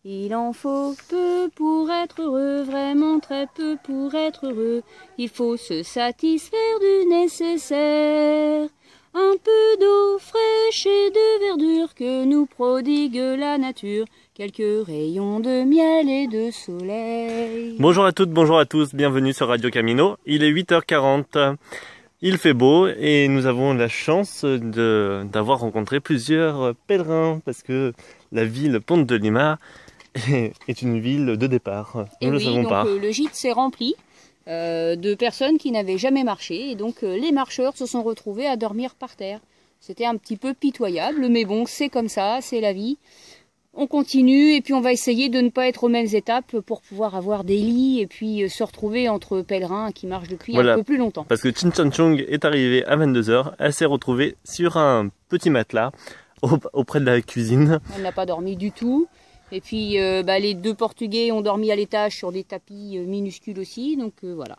Il en faut peu pour être heureux, vraiment très peu pour être heureux. Il faut se satisfaire du nécessaire. Un peu d'eau fraîche et de verdure que nous prodigue la nature. Quelques rayons de miel et de soleil. Bonjour à toutes, bonjour à tous, bienvenue sur Radio Camino. Il est 8h40, il fait beau et nous avons la chance d'avoir rencontré plusieurs pèlerins parce que la ville Ponte de Lima est une ville de départ. Et nous oui, le savons donc, pas. Le gîte s'est rempli de personnes qui n'avaient jamais marché et donc les marcheurs se sont retrouvés à dormir par terre. C'était un petit peu pitoyable, mais bon, c'est comme ça, c'est la vie. On continue et puis on va essayer de ne pas être aux mêmes étapes pour pouvoir avoir des lits et puis se retrouver entre pèlerins qui marchent depuis un peu plus longtemps. Parce que Chin Chan Chung est arrivée à 22h, elle s'est retrouvée sur un petit matelas auprès de la cuisine. Elle n'a pas dormi du tout. Et puis les deux Portugais ont dormi à l'étage sur des tapis minuscules aussi, donc voilà.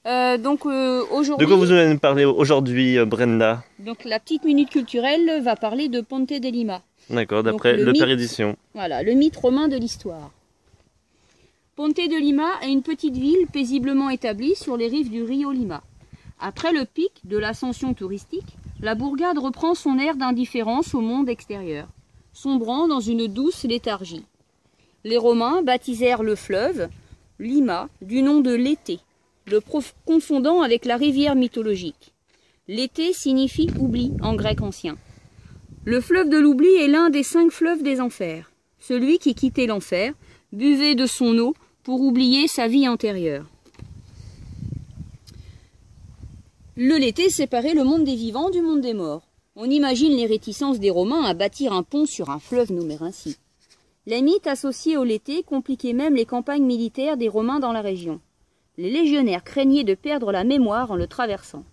Aujourd'hui... De quoi vous allez nous parler aujourd'hui, Brenda? Donc la petite minute culturelle va parler de Ponte de Lima. D'accord, d'après le Père Édition. Voilà, le mythe romain de l'histoire. Ponte de Lima est une petite ville paisiblement établie sur les rives du Rio Lima. Après le pic de l'ascension touristique, la bourgade reprend son air d'indifférence au monde extérieur, sombrant dans une douce léthargie. Les Romains baptisèrent le fleuve Lima du nom de Lété, le confondant avec la rivière mythologique. Lété signifie oubli en grec ancien. Le fleuve de l'oubli est l'un des 5 fleuves des enfers. Celui qui quittait l'enfer buvait de son eau pour oublier sa vie antérieure. Le Lété séparait le monde des vivants du monde des morts. On imagine les réticences des Romains à bâtir un pont sur un fleuve nommé ainsi. Les mythes associés au Lété compliquaient même les campagnes militaires des Romains dans la région. Les légionnaires craignaient de perdre la mémoire en le traversant.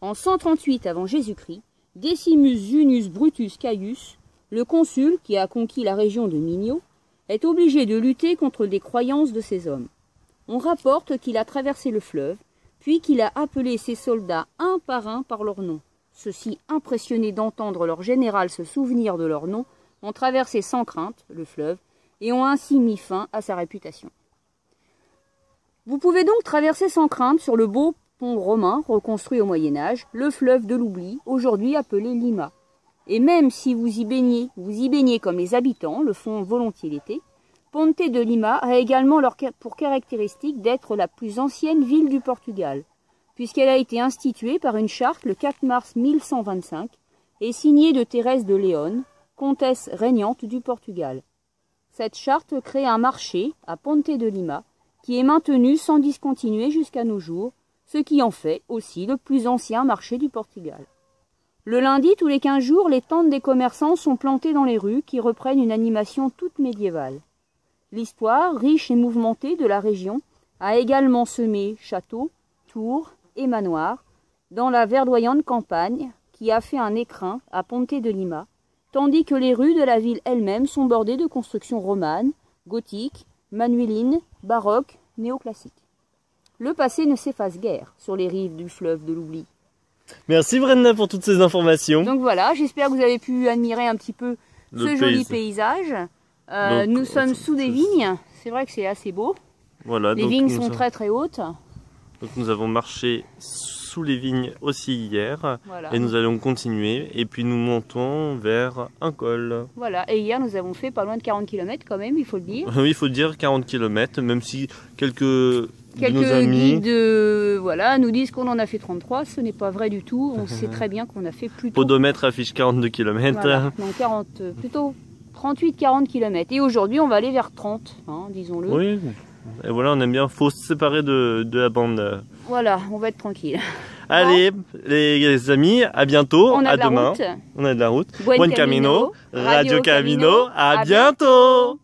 En 138 avant Jésus-Christ, Decimus Junius Brutus Caius, le consul qui a conquis la région de Minio, est obligé de lutter contre les croyances de ses hommes. On rapporte qu'il a traversé le fleuve, puis qu'il a appelé ses soldats un par leur nom. Ceux-ci, impressionnés d'entendre leur général se souvenir de leur nom, ont traversé sans crainte le fleuve et ont ainsi mis fin à sa réputation. Vous pouvez donc traverser sans crainte sur le beau pont romain reconstruit au Moyen-Âge, le fleuve de l'oubli, aujourd'hui appelé Lima. Et même si vous y baignez comme les habitants le font volontiers l'été, Ponte de Lima a également pour caractéristique d'être la plus ancienne ville du Portugal, puisqu'elle a été instituée par une charte le 4 mars 1125 et signée de Thérèse de Léon, comtesse régnante du Portugal. Cette charte crée un marché à Ponte de Lima, qui est maintenu sans discontinuer jusqu'à nos jours, ce qui en fait aussi le plus ancien marché du Portugal. Le lundi, tous les 15 jours, les tentes des commerçants sont plantées dans les rues qui reprennent une animation toute médiévale. L'histoire, riche et mouvementée de la région, a également semé châteaux, tours et manoirs dans la verdoyante campagne qui a fait un écrin à Ponte de Lima, tandis que les rues de la ville elle-même sont bordées de constructions romanes, gothiques, manuélines, baroques, néoclassiques. Le passé ne s'efface guère sur les rives du fleuve de l'oubli. Merci Brenda pour toutes ces informations. Donc voilà, j'espère que vous avez pu admirer un petit peu ce joli paysage. Nous sommes sous des vignes, c'est vrai que c'est assez beau. Voilà, les vignes sont très très hautes. Donc nous avons marché sous les vignes aussi hier, voilà. Et nous allons continuer et puis nous montons vers un col. Voilà, et hier nous avons fait pas loin de 40 km quand même, il faut le dire. Oui, il faut le dire, 40 km, même si quelques de nos amis guides nous disent qu'on en a fait 33, ce n'est pas vrai du tout, on sait très bien qu'on a fait plutôt... Podomètre affiche 42 km. Voilà, donc plutôt 38-40 km, et aujourd'hui on va aller vers 30, hein, disons-le. Oui, et voilà, on aime bien, faut se séparer de la bande. Voilà, on va être tranquille. Allez, les amis, à bientôt, à demain. On a de la route. Buen Camino, Radio Camino, à bientôt.